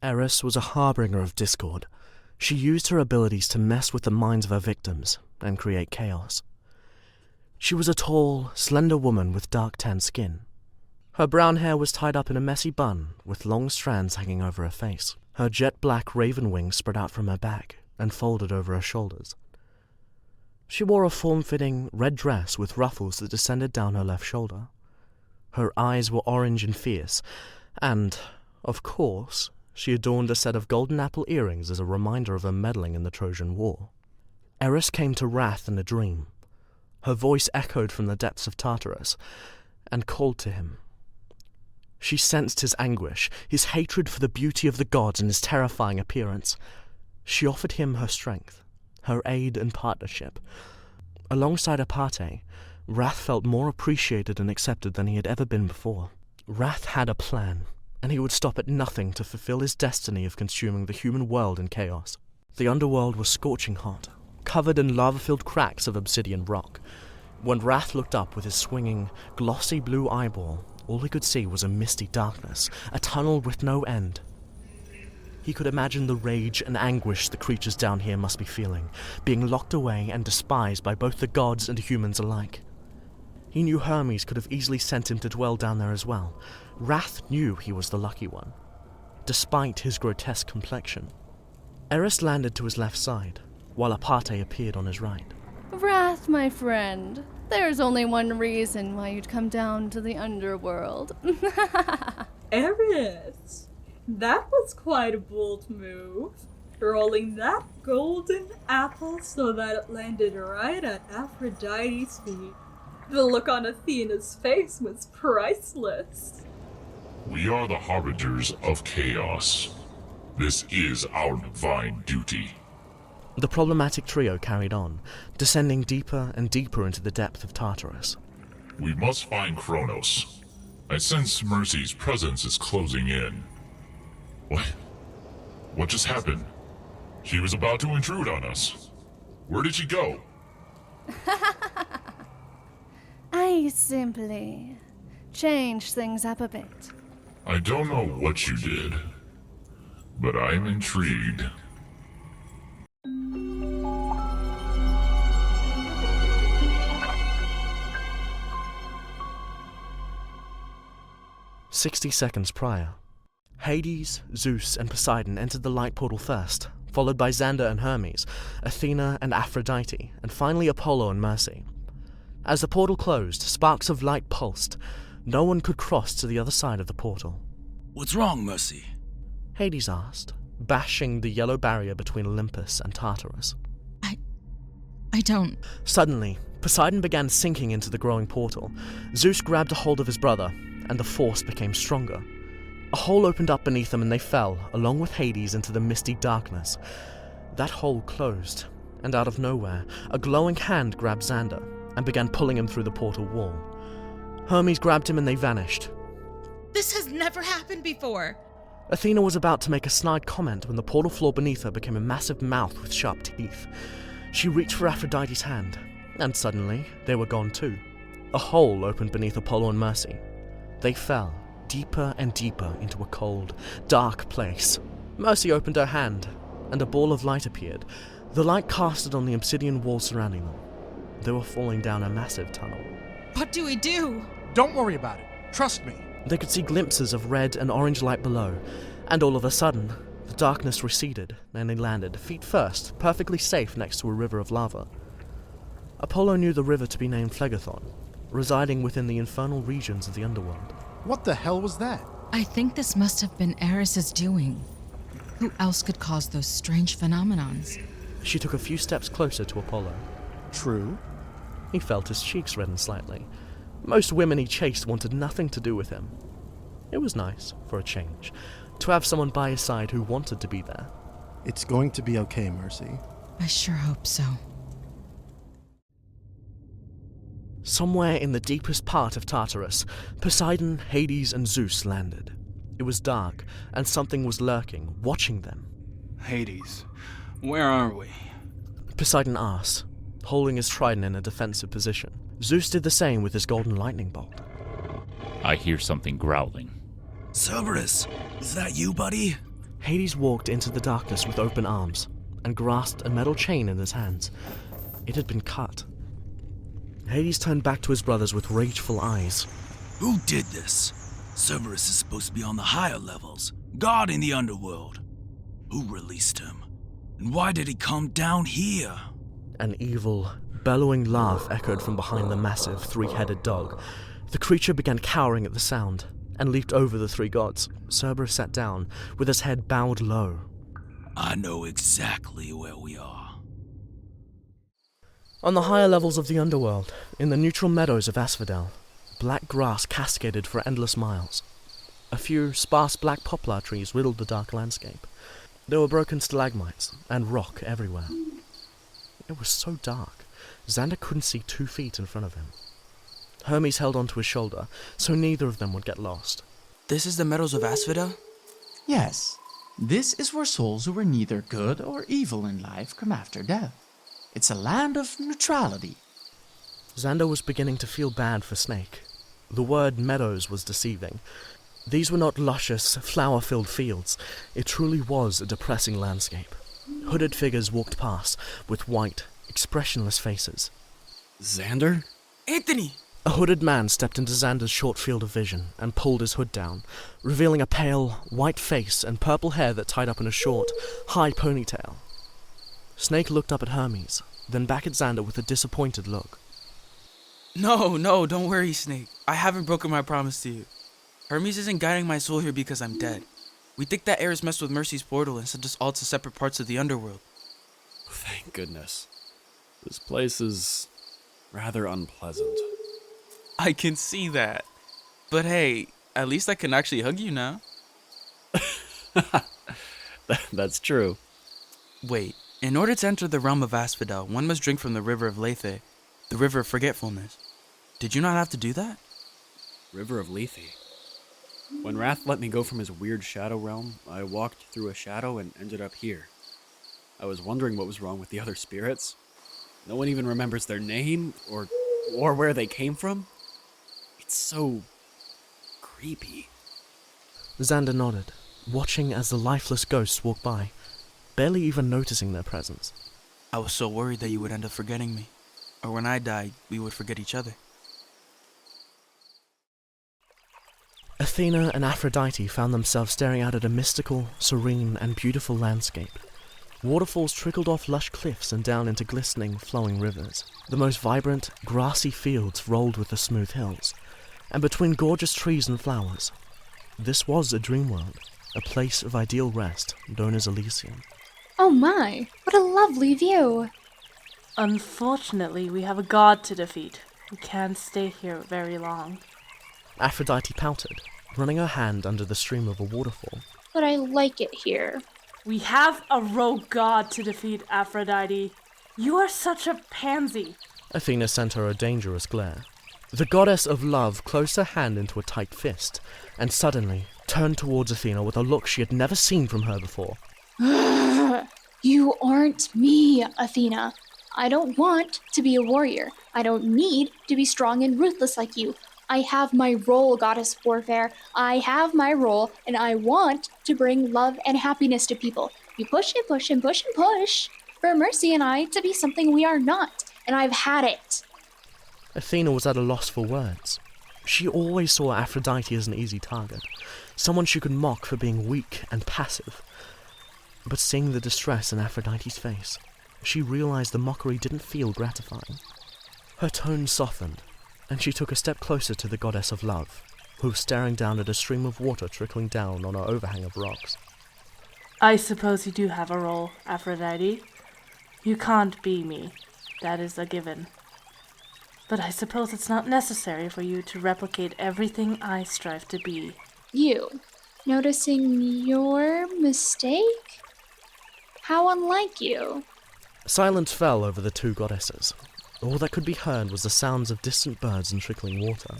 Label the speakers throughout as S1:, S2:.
S1: Eris was a harbinger of discord. She used her abilities to mess with the minds of her victims and create chaos. She was a tall, slender woman with dark tan skin. Her brown hair was tied up in a messy bun with long strands hanging over her face. Her jet-black raven wings spread out from her back and folded over her shoulders. She wore a form-fitting red dress with ruffles that descended down her left shoulder. Her eyes were orange and fierce, and, of course, she adorned a set of golden apple earrings as a reminder of her meddling in the Trojan War. Eris came to Wrath in a dream. Her voice echoed from the depths of Tartarus, and called to him. She sensed his anguish, his hatred for the beauty of the gods and his terrifying appearance. She offered him her strength, her aid and partnership. Alongside Apate, Wrath felt more appreciated and accepted than he had ever been before. Wrath had a plan, and he would stop at nothing to fulfill his destiny of consuming the human world in chaos. The Underworld was scorching hot, covered in lava-filled cracks of obsidian rock. When Wrath looked up with his swinging, glossy blue eyeball, all he could see was a misty darkness, a tunnel with no end. He could imagine the rage and anguish the creatures down here must be feeling, being locked away and despised by both the gods and humans alike. He knew Hermes could have easily sent him to dwell down there as well. Wrath knew he was the lucky one, despite his grotesque complexion. Eris landed to his left side, while Apate appeared on his right.
S2: Wrath, my friend. There's only one reason why you'd come down to the Underworld.
S3: Eris, that was quite a bold move. Rolling that golden apple so that it landed right at Aphrodite's feet. The look on Athena's face was priceless.
S4: We are the harbingers of chaos. This is our divine duty.
S1: The problematic trio carried on, descending deeper and deeper into the depth of Tartarus.
S4: We must find Kronos. I sense Mercy's presence is closing in. What? What just happened? She was about to intrude on us. Where did she go?
S2: I simply changed things up a bit.
S4: I don't know what you did, but I'm intrigued.
S1: "60 seconds prior, Hades, Zeus, and Poseidon entered the light portal first, followed by Xander and Hermes, Athena and Aphrodite, and finally Apollo and Mercy. As the portal closed, sparks of light pulsed. No one could cross to the other side of the portal.
S5: What's wrong, Mercy?
S1: Hades asked, bashing the yellow barrier between Olympus and Tartarus.
S6: I don't...
S1: Suddenly, Poseidon began sinking into the growing portal. Zeus grabbed a hold of his brother, and the force became stronger. A hole opened up beneath them and they fell, along with Hades, into the misty darkness. That hole closed, and out of nowhere, a glowing hand grabbed Xander and began pulling him through the portal wall. Hermes grabbed him and they vanished.
S6: This has never happened before!
S1: Athena was about to make a snide comment when the portal floor beneath her became a massive mouth with sharp teeth. She reached for Aphrodite's hand, and suddenly, they were gone too. A hole opened beneath Apollo and Mercy. They fell, deeper and deeper into a cold, dark place. Mercy opened her hand, and a ball of light appeared. The light casted on the obsidian wall surrounding them. They were falling down a massive tunnel.
S6: What do we do?
S7: Don't worry about it. Trust me.
S1: They could see glimpses of red and orange light below, and all of a sudden, the darkness receded, and they landed, feet first, perfectly safe next to a river of lava. Apollo knew the river to be named Phlegethon, residing within the infernal regions of the Underworld.
S7: What the hell was that?
S6: I think this must have been Eris's doing. Who else could cause those strange phenomenons?
S1: She took a few steps closer to Apollo.
S7: True.
S1: He felt his cheeks redden slightly. Most women he chased wanted nothing to do with him. It was nice, for a change, to have someone by his side who wanted to be there.
S7: It's going to be okay, Mercy.
S6: I sure hope so.
S1: Somewhere in the deepest part of Tartarus, Poseidon, Hades, and Zeus landed. It was dark, and something was lurking, watching them.
S5: Hades, where are we?
S1: Poseidon asked, holding his trident in a defensive position. Zeus did the same with his golden lightning bolt.
S8: I hear something growling.
S5: Cerberus, is that you, buddy?
S1: Hades walked into the darkness with open arms and grasped a metal chain in his hands. It had been cut. Hades turned back to his brothers with rageful eyes.
S5: Who did this? Cerberus is supposed to be on the higher levels, guarding the Underworld. Who released him? And why did he come down here?
S1: An evil, bellowing laugh echoed from behind the massive, three-headed dog. The creature began cowering at the sound and leaped over the three gods. Cerberus sat down, with his head bowed low.
S5: I know exactly where we are.
S1: On the higher levels of the Underworld, in the neutral meadows of Asphodel, black grass cascaded for endless miles. A few sparse black poplar trees riddled the dark landscape. There were broken stalagmites and rock everywhere. It was so dark, Xander couldn't see 2 feet in front of him. Hermes held onto his shoulder, so neither of them would get lost.
S8: This is the Meadows of Asphodel?
S9: Yes, this is where souls who are neither good or evil in life come after death. It's a land of neutrality.
S1: Xander was beginning to feel bad for Snake. The word meadows was deceiving. These were not luscious, flower-filled fields. It truly was a depressing landscape. Hooded figures walked past, with white, expressionless faces.
S8: Xander? Anthony!
S1: A hooded man stepped into Xander's short field of vision and pulled his hood down, revealing a pale, white face and purple hair that tied up in a short, high ponytail. Snake looked up at Hermes, then back at Xander with a disappointed look.
S8: No, don't worry, Snake. I haven't broken my promise to you. Hermes isn't guiding my soul here because I'm dead. We think that Eris messed with Mercy's portal and sent us all to separate parts of the Underworld.
S10: Thank goodness. This place is rather unpleasant.
S8: I can see that. But hey, at least I can actually hug you now.
S10: That's true.
S8: Wait, in order to enter the realm of Asphodel, one must drink from the river of Lethe, the river of forgetfulness. Did you not have to do that?
S10: River of Lethe. When Wrath let me go from his weird shadow realm, I walked through a shadow and ended up here. I was wondering what was wrong with the other spirits. No one even remembers their name or where they came from. It's so creepy.
S1: Xander nodded, watching as the lifeless ghosts walked by, barely even noticing their presence.
S8: I was so worried that you would end up forgetting me. Or when I died, we would forget each other.
S1: Athena and Aphrodite found themselves staring out at a mystical, serene, and beautiful landscape. Waterfalls trickled off lush cliffs and down into glistening, flowing rivers. The most vibrant, grassy fields rolled with the smooth hills, and between gorgeous trees and flowers. This was a dream world, a place of ideal rest known as Elysium.
S11: Oh my, what a lovely view!
S12: Unfortunately, we have a god to defeat. We can't stay here very long.
S1: Aphrodite pouted, running her hand under the stream of a waterfall.
S11: But I like it here.
S12: We have a rogue god to defeat, Aphrodite. You are such a pansy.
S1: Athena sent her a dangerous glare. The goddess of love closed her hand into a tight fist, and suddenly turned towards Athena with a look she had never seen from her before.
S11: You aren't me, Athena. I don't want to be a warrior. I don't need to be strong and ruthless like you. I have my role, Goddess Warfare. I have my role, and I want to bring love and happiness to people. You push and push and push and push for Mercy and I to be something we are not, and I've had it.
S1: Athena was at a loss for words. She always saw Aphrodite as an easy target, someone she could mock for being weak and passive. But seeing the distress in Aphrodite's face, she realized the mockery didn't feel gratifying. Her tone softened, and she took a step closer to the goddess of love, who was staring down at a stream of water trickling down on an overhang of rocks.
S12: I suppose you do have a role, Aphrodite. You can't be me. That is a given. But I suppose it's not necessary for you to replicate everything I strive to be.
S11: You, noticing your mistake? How unlike you.
S1: Silence fell over the two goddesses. All that could be heard was the sounds of distant birds and trickling water.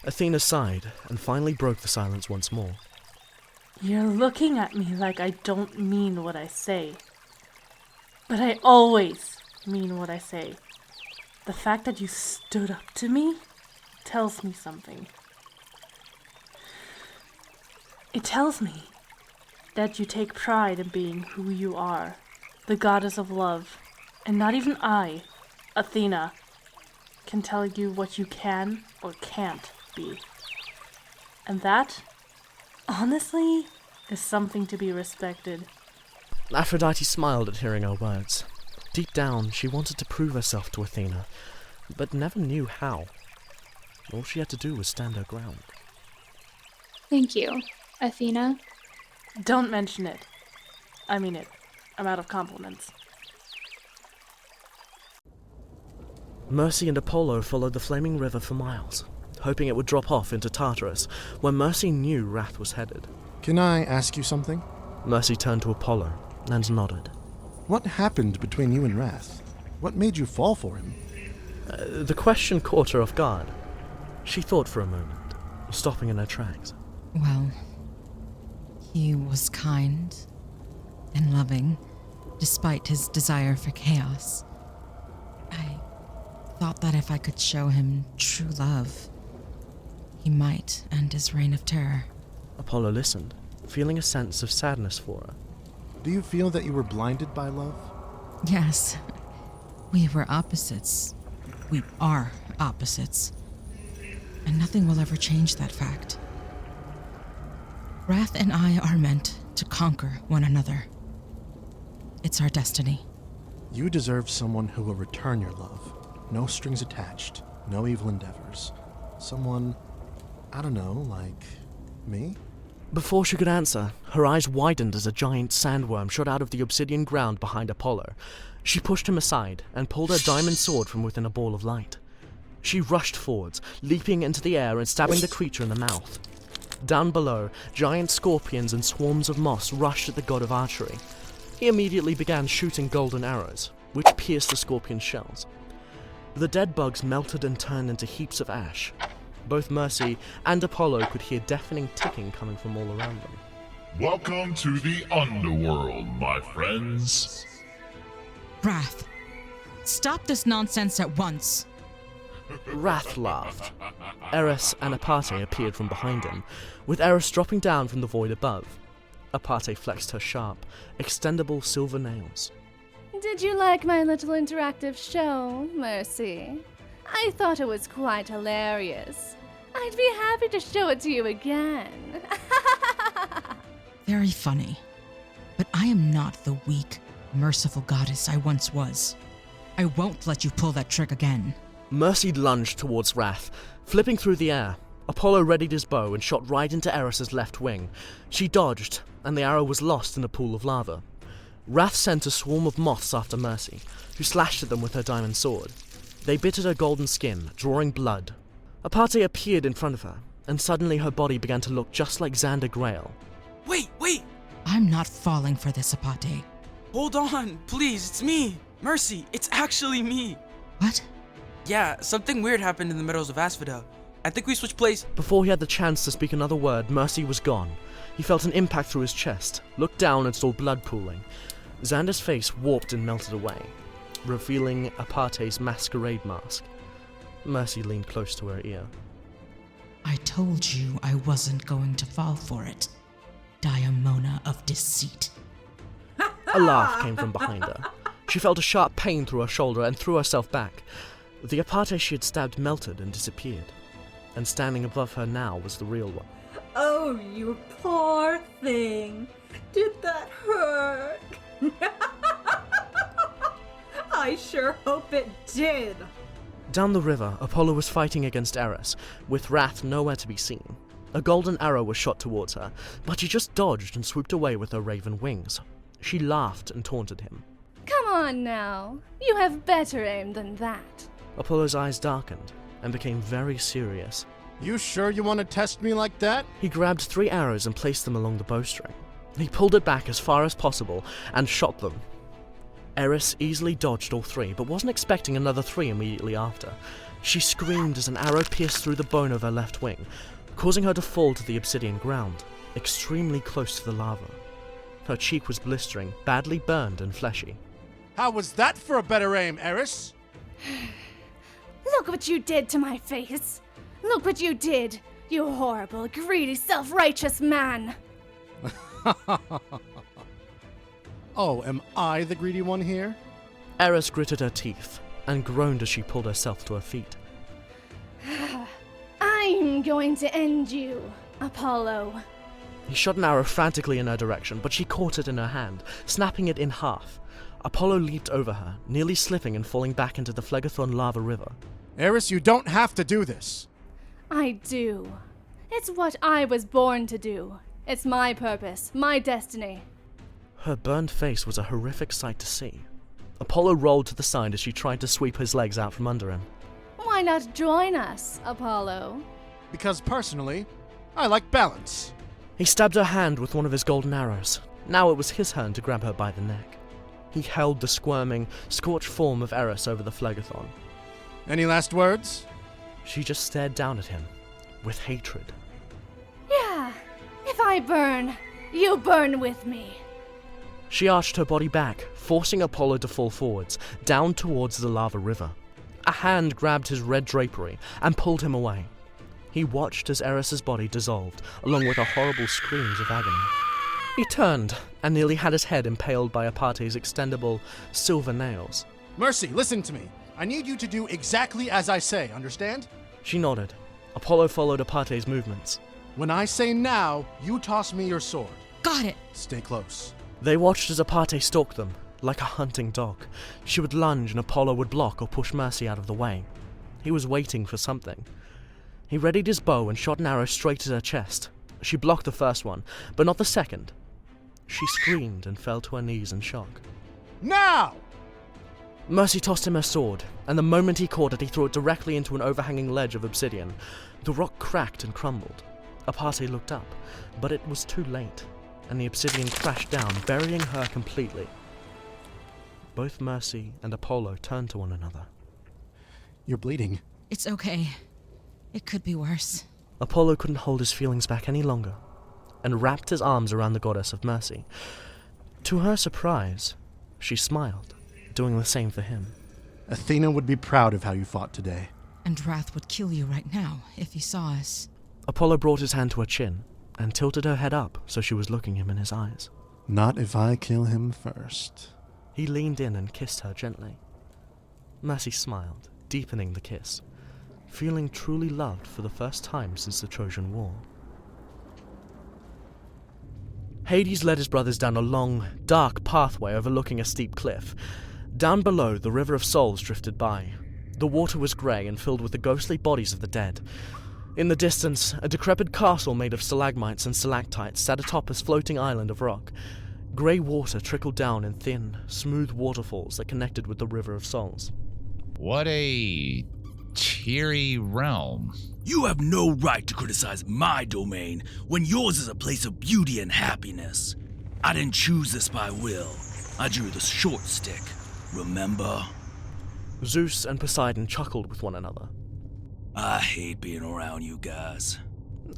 S1: Athena sighed and finally broke the silence once more.
S12: You're looking at me like I don't mean what I say. But I always mean what I say. The fact that you stood up to me tells me something. It tells me that you take pride in being who you are, the goddess of love, and not even I, Athena, can tell you what you can or can't be. And that, honestly, is something to be respected.
S1: Aphrodite smiled at hearing her words. Deep down, she wanted to prove herself to Athena, but never knew how. All she had to do was stand her ground.
S11: Thank you, Athena.
S12: Don't mention it. I mean it. I'm out of compliments.
S1: Mercy and Apollo followed the flaming river for miles, hoping it would drop off into Tartarus, where Mercy knew Wrath was headed.
S7: Can I ask you something?
S1: Mercy turned to Apollo and nodded.
S7: What happened between you and Wrath? What made you fall for him?
S1: The question caught her off guard. She thought for a moment, stopping in her tracks.
S6: Well, he was kind and loving, despite his desire for chaos. I thought that if I could show him true love, he might end his reign of terror.
S1: Apollo listened, feeling a sense of sadness for her.
S7: Do you feel that you were blinded by love?
S6: Yes, we were opposites. We are opposites. And nothing will ever change that fact. Wrath and I are meant to conquer one another. It's our destiny.
S7: You deserve someone who will return your love. No strings attached, no evil endeavors. Someone, I don't know, like me?
S1: Before she could answer, her eyes widened as a giant sandworm shot out of the obsidian ground behind Apollo. She pushed him aside and pulled her diamond sword from within a ball of light. She rushed forwards, leaping into the air and stabbing the creature in the mouth. Down below, giant scorpions and swarms of moths rushed at the god of archery. He immediately began shooting golden arrows, which pierced the scorpion's shells. The dead bugs melted and turned into heaps of ash. Both Mercy and Apollo could hear deafening ticking coming from all around them.
S4: Welcome to the Underworld, my friends.
S6: Wrath, stop this nonsense at once.
S1: Wrath laughed. Eris and Apate appeared from behind him, with Eris dropping down from the void above. Apate flexed her sharp, extendable silver nails.
S2: Did you like my little interactive show, Mercy? I thought it was quite hilarious. I'd be happy to show it to you again.
S6: Very funny. But I am not the weak, merciful goddess I once was. I won't let you pull that trick again.
S1: Mercy lunged towards Wrath, flipping through the air. Apollo readied his bow and shot right into Eris's left wing. She dodged, and the arrow was lost in a pool of lava. Wrath sent a swarm of moths after Mercy, who slashed at them with her diamond sword. They bit at her golden skin, drawing blood. Apate appeared in front of her, and suddenly her body began to look just like Xander Grail.
S8: Wait!
S6: I'm not falling for this, Apate.
S8: Hold on, please, it's me! Mercy, it's actually me!
S6: What?
S8: Yeah, something weird happened in the meadows of Asphodel. I think we switched place.
S1: Before he had the chance to speak another word, Mercy was gone. He felt an impact through his chest, looked down and saw blood pooling. Xander's face warped and melted away, revealing Apate's masquerade mask. Mercy leaned close to her ear.
S6: I told you I wasn't going to fall for it. Diamona of deceit.
S1: A laugh came from behind her. She felt a sharp pain through her shoulder and threw herself back. The Apate she had stabbed melted and disappeared, and standing above her now was the real one.
S3: Oh, you poor thing. Did that hurt? I sure hope it did.
S1: Down the river, Apollo was fighting against Eris, with Wrath nowhere to be seen. A golden arrow was shot towards her, but she just dodged and swooped away with her raven wings. She laughed and taunted him.
S2: Come on now. You have better aim than that.
S1: Apollo's eyes darkened and became very serious.
S7: You sure you want to test me like that?
S1: He grabbed 3 arrows and placed them along the bowstring. He pulled it back as far as possible and shot them. Eris easily dodged all 3, but wasn't expecting another 3 immediately after. She screamed as an arrow pierced through the bone of her left wing, causing her to fall to the obsidian ground, extremely close to the lava. Her cheek was blistering, badly burned and fleshy.
S7: How was that for a better aim, Eris?
S2: Look what you did to my face. Look what you did, you horrible, greedy, self-righteous man.
S7: Oh, am I the greedy one here?
S1: Eris gritted her teeth and groaned as she pulled herself to her feet.
S2: I'm going to end you, Apollo.
S1: He shot an arrow frantically in her direction, but she caught it in her hand, snapping it in half. Apollo leaped over her, nearly slipping and falling back into the Phlegethon lava river.
S7: Eris, you don't have to do this.
S2: I do. It's what I was born to do. It's my purpose, my destiny.
S1: Her burned face was a horrific sight to see. Apollo rolled to the side as she tried to sweep his legs out from under him.
S2: Why not join us, Apollo?
S7: Because personally, I like balance.
S1: He stabbed her hand with one of his golden arrows. Now it was his turn to grab her by the neck. He held the squirming, scorched form of Eris over the Phlegethon.
S7: Any last words?
S1: She just stared down at him, with hatred.
S2: Yeah, if I burn, you burn with me.
S1: She arched her body back, forcing Apollo to fall forwards, down towards the lava river. A hand grabbed his red drapery and pulled him away. He watched as Eris's body dissolved, along with her horrible screams of agony. He turned and nearly had his head impaled by Apate's extendable silver nails.
S7: Mercy, listen to me. I need you to do exactly as I say, understand?
S1: She nodded. Apollo followed Apate's movements.
S7: When I say now, you toss me your sword.
S6: Got it.
S7: Stay close.
S1: They watched as Apate stalked them, like a hunting dog. She would lunge and Apollo would block or push Mercy out of the way. He was waiting for something. He readied his bow and shot an arrow straight at her chest. She blocked the first one, but not the second. She screamed and fell to her knees in shock.
S7: Now!
S1: Mercy tossed him her sword, and the moment he caught it, he threw it directly into an overhanging ledge of obsidian. The rock cracked and crumbled. Apate looked up, but it was too late, and the obsidian crashed down, burying her completely. Both Mercy and Apollo turned to one another.
S7: You're bleeding.
S6: It's okay. It could be worse.
S1: Apollo couldn't hold his feelings back any longer, and wrapped his arms around the goddess of mercy. To her surprise, she smiled, doing the same for him.
S7: Athena would be proud of how you fought today.
S6: And Wrath would kill you right now if he saw us.
S1: Apollo brought his hand to her chin and tilted her head up so she was looking him in his eyes.
S7: Not if I kill him first.
S1: He leaned in and kissed her gently. Mercy smiled, deepening the kiss, feeling truly loved for the first time since the Trojan War. Hades led his brothers down a long, dark pathway overlooking a steep cliff. Down below, the River of Souls drifted by. The water was grey and filled with the ghostly bodies of the dead. In the distance, a decrepit castle made of stalagmites and stalactites sat atop a floating island of rock. Grey water trickled down in thin, smooth waterfalls that connected with the River of Souls.
S13: What a cheery realm.
S5: You have no right to criticize my domain when yours is a place of beauty and happiness. I didn't choose this by will. I drew the short stick, remember?
S1: Zeus and Poseidon chuckled with one another.
S5: I hate being around you guys.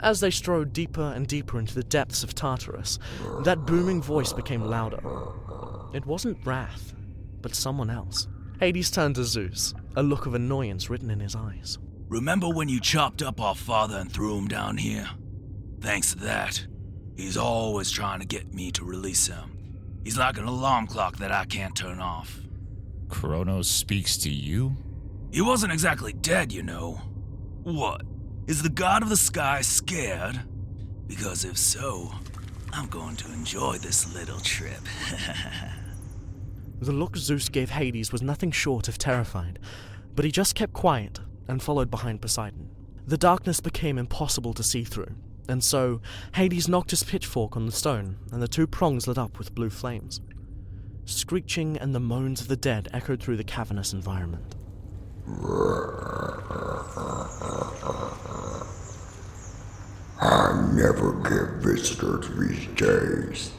S1: As they strode deeper and deeper into the depths of Tartarus, that booming voice became louder. It wasn't Wrath, but someone else. Hades turned to Zeus, a look of annoyance written in his eyes.
S5: Remember when you chopped up our father and threw him down here? Thanks to that, he's always trying to get me to release him. He's like an alarm clock that I can't turn off.
S13: Kronos speaks to you?
S5: He wasn't exactly dead, you know. What? Is the god of the sky scared? Because if so, I'm going to enjoy this little trip.
S1: The look Zeus gave Hades was nothing short of terrified, but he just kept quiet and followed behind Poseidon. The darkness became impossible to see through, and so Hades knocked his pitchfork on the stone, and the two prongs lit up with blue flames. Screeching and the moans of the dead echoed through the cavernous environment.
S14: I never get visitors these days.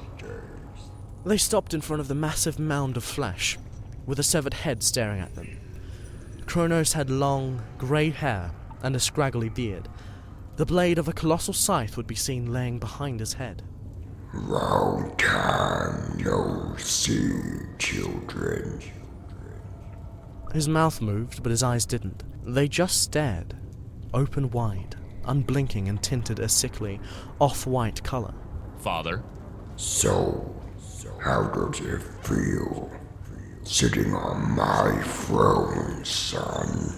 S1: They stopped in front of the massive mound of flesh, with a severed head staring at them. Kronos had long, grey hair and a scraggly beard. The blade of a colossal scythe would be seen laying behind his head.
S14: Long time no see, children.
S1: His mouth moved, but his eyes didn't. They just stared, open wide, unblinking and tinted a sickly, off-white color.
S13: Father,
S14: So, how does it feel? Sitting on my throne, son.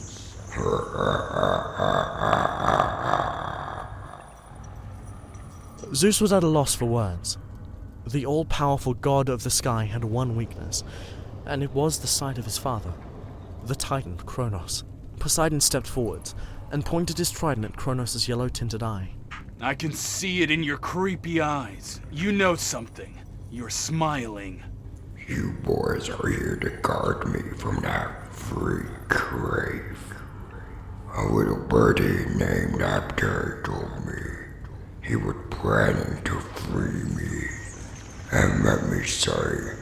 S1: Zeus was at a loss for words. The all-powerful god of the sky had one weakness, and it was the sight of his father, the titan Kronos. Poseidon stepped forwards and pointed his trident at Kronos' yellow-tinted eye.
S15: I can see it in your creepy eyes. You know something. You're smiling.
S14: You boys are here to guard me from that freak grave. A little birdie named Abder told me he was planning to free me. And let me say,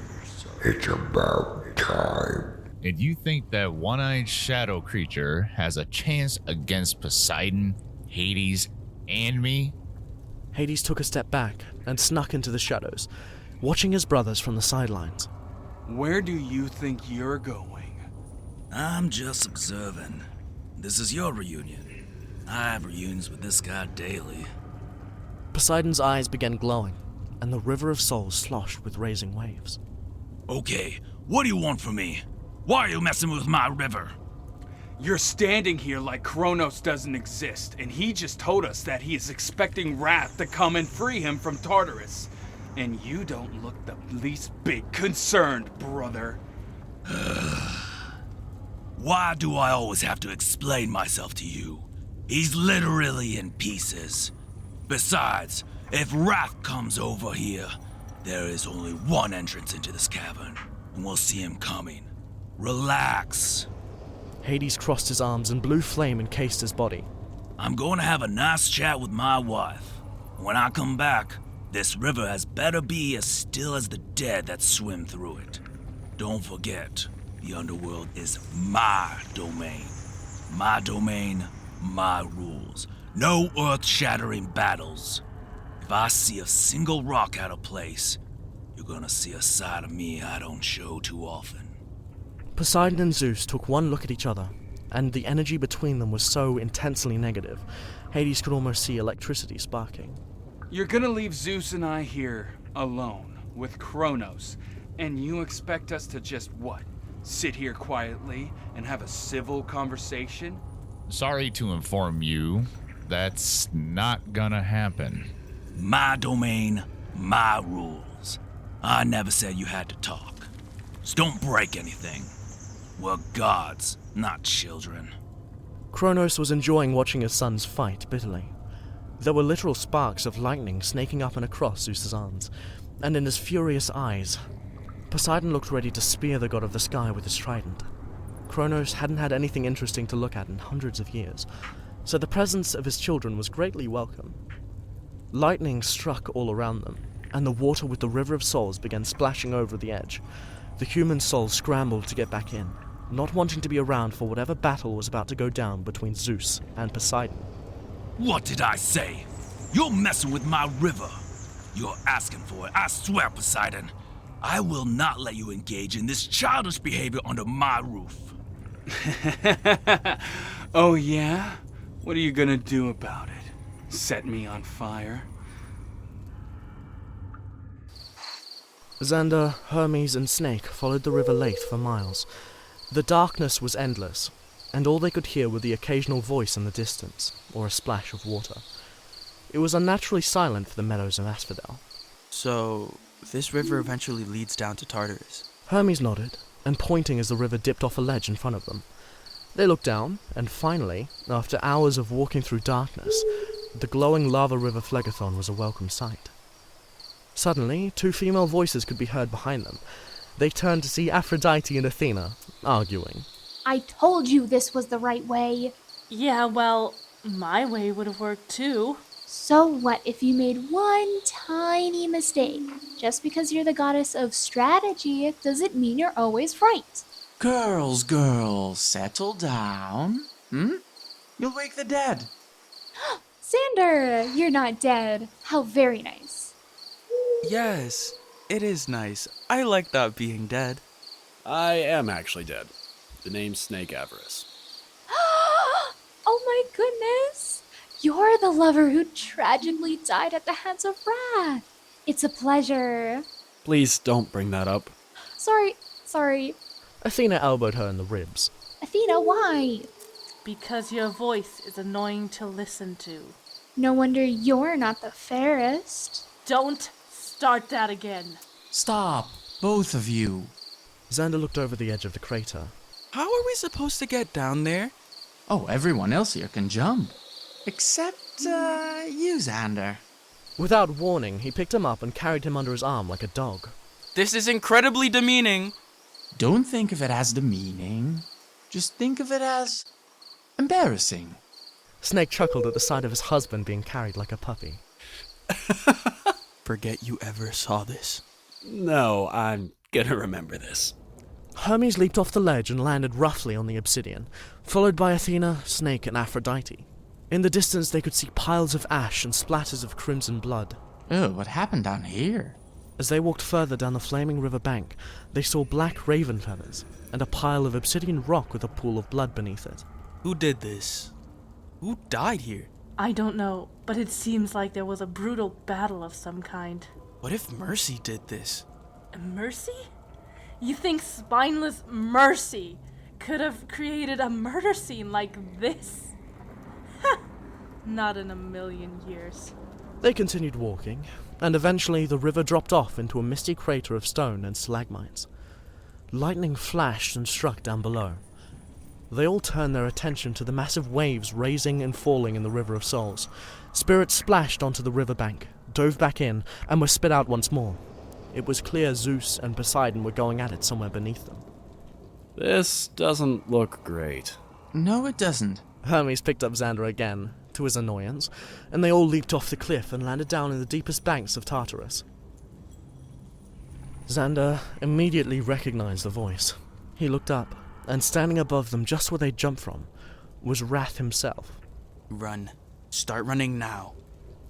S14: it's about time.
S13: And you think that one-eyed shadow creature has a chance against Poseidon, Hades, and me?
S1: Hades took a step back and snuck into the shadows, watching his brothers from the sidelines.
S15: Where do you think you're going?
S5: I'm just observing. This is your reunion. I have reunions with this guy daily.
S1: Poseidon's eyes began glowing, and the river of souls sloshed with raising waves.
S5: Okay, what do you want from me? Why are you messing with my river?
S15: You're standing here like Kronos doesn't exist, and he just told us that he is expecting Wrath to come and free him from Tartarus. And you don't look the least bit concerned, brother.
S5: Why do I always have to explain myself to you? He's literally in pieces. Besides, if Wrath comes over here, there is only one entrance into this cavern, and we'll see him coming. Relax.
S1: Hades crossed his arms and blue flame encased his body.
S5: I'm going to have a nice chat with my wife. When I come back, this river has better be as still as the dead that swim through it. Don't forget, the Underworld is my domain. My domain, my rules. No earth-shattering battles. If I see a single rock out of place, you're gonna see a side of me I don't show too often.
S1: Poseidon and Zeus took one look at each other, and the energy between them was so intensely negative, Hades could almost see electricity sparking.
S15: You're gonna leave Zeus and I here, alone, with Kronos, and you expect us to just what? Sit here quietly and have a civil conversation?
S13: Sorry to inform you, that's not gonna happen.
S5: My domain, my rules. I never said you had to talk. So don't break anything. We're gods, not children.
S1: Kronos was enjoying watching his sons fight bitterly. There were literal sparks of lightning snaking up and across Zeus's arms, and in his furious eyes, Poseidon looked ready to spear the god of the sky with his trident. Kronos hadn't had anything interesting to look at in hundreds of years, so the presence of his children was greatly welcome. Lightning struck all around them, and the water with the River of Souls began splashing over the edge. The human souls scrambled to get back in, not wanting to be around for whatever battle was about to go down between Zeus and Poseidon.
S5: What did I say? You're messing with my river. You're asking for it, I swear, Poseidon. I will not let you engage in this childish behavior under my roof.
S15: Oh yeah? What are you gonna do about it? Set me on fire?
S1: Xander, Hermes, and Snake followed the river Leith for miles. The darkness was endless, and all they could hear were the occasional voice in the distance, or a splash of water. It was unnaturally silent for the meadows of Asphodel.
S8: So, this river eventually leads down to Tartarus.
S1: Hermes nodded, and pointing as the river dipped off a ledge in front of them. They looked down, and finally, after hours of walking through darkness, the glowing lava river Phlegethon was a welcome sight. Suddenly, two female voices could be heard behind them. They turned to see Aphrodite and Athena, arguing.
S11: I told you this was the right way.
S12: Yeah, well, my way would have worked too.
S11: So what if you made one tiny mistake? Just because you're the goddess of strategy doesn't mean you're always right.
S9: Girls, settle down. You'll wake the dead.
S11: Xander, you're not dead. How very nice.
S8: Yes, it is nice. I like that being dead.
S10: I am actually dead. The name's Snake Avarice.
S11: Oh my goodness! You're the lover who tragically died at the hands of Wrath. It's a pleasure.
S10: Please don't bring that up.
S11: Sorry.
S1: Athena elbowed her in the ribs.
S11: Athena, why?
S12: Because your voice is annoying to listen to.
S11: No wonder you're not the fairest.
S12: Don't start that again.
S9: Stop, both of you.
S1: Xander looked over the edge of the crater.
S8: How are we supposed to get down there?
S9: Oh, everyone else here can jump. Except, you, Xander.
S1: Without warning, he picked him up and carried him under his arm like a dog.
S8: This is incredibly demeaning.
S9: Don't think of it as demeaning. Just think of it as embarrassing.
S1: Snake chuckled at the sight of his husband being carried like a puppy.
S8: Forget you ever saw this.
S10: No, I'm gonna remember this.
S1: Hermes leaped off the ledge and landed roughly on the obsidian, followed by Athena, Snake, and Aphrodite. In the distance, they could see piles of ash and splatters of crimson blood.
S9: Oh, what happened down here?
S1: As they walked further down the flaming river bank, they saw black raven feathers and a pile of obsidian rock with a pool of blood beneath it.
S8: Who did this? Who died here?
S12: I don't know, but it seems like there was a brutal battle of some kind.
S8: What if Mercy did this?
S12: Mercy? You think spineless Mercy could have created a murder scene like this? Not in a million years.
S1: They continued walking, and eventually the river dropped off into a misty crater of stone and stalagmites. Lightning flashed and struck down below. They all turned their attention to the massive waves raising and falling in the River of Souls. Spirits splashed onto the riverbank, dove back in, and were spit out once more. It was clear Zeus and Poseidon were going at it somewhere beneath them.
S10: This doesn't look great.
S9: No, it doesn't.
S1: Hermes picked up Xander again, to his annoyance, and they all leaped off the cliff and landed down in the deepest banks of Tartarus. Xander immediately recognized the voice. He looked up, and standing above them just where they jumped from, was Wrath himself.
S8: Run. Start running now.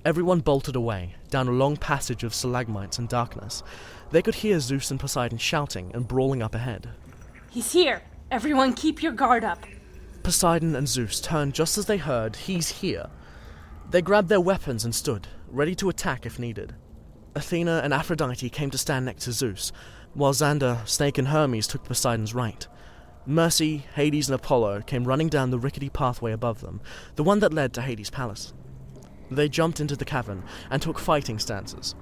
S1: Everyone bolted away, down a long passage of stalagmites and darkness. They could hear Zeus and Poseidon shouting and brawling up ahead.
S12: He's here! Everyone keep your guard up!
S1: Poseidon and Zeus turned just as they heard, "He's here." They grabbed their weapons and stood, ready to attack if needed. Athena and Aphrodite came to stand next to Zeus, while Xander, Snake, and Hermes took Poseidon's right. Mercy, Hades, and Apollo came running down the rickety pathway above them, the one that led to Hades' palace. They jumped into the cavern and took fighting stances.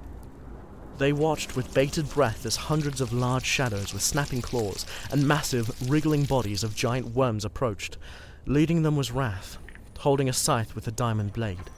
S1: They watched with bated breath as hundreds of large shadows with snapping claws and massive, wriggling bodies of giant worms approached. Leading them was Wrath, holding a scythe with a diamond blade.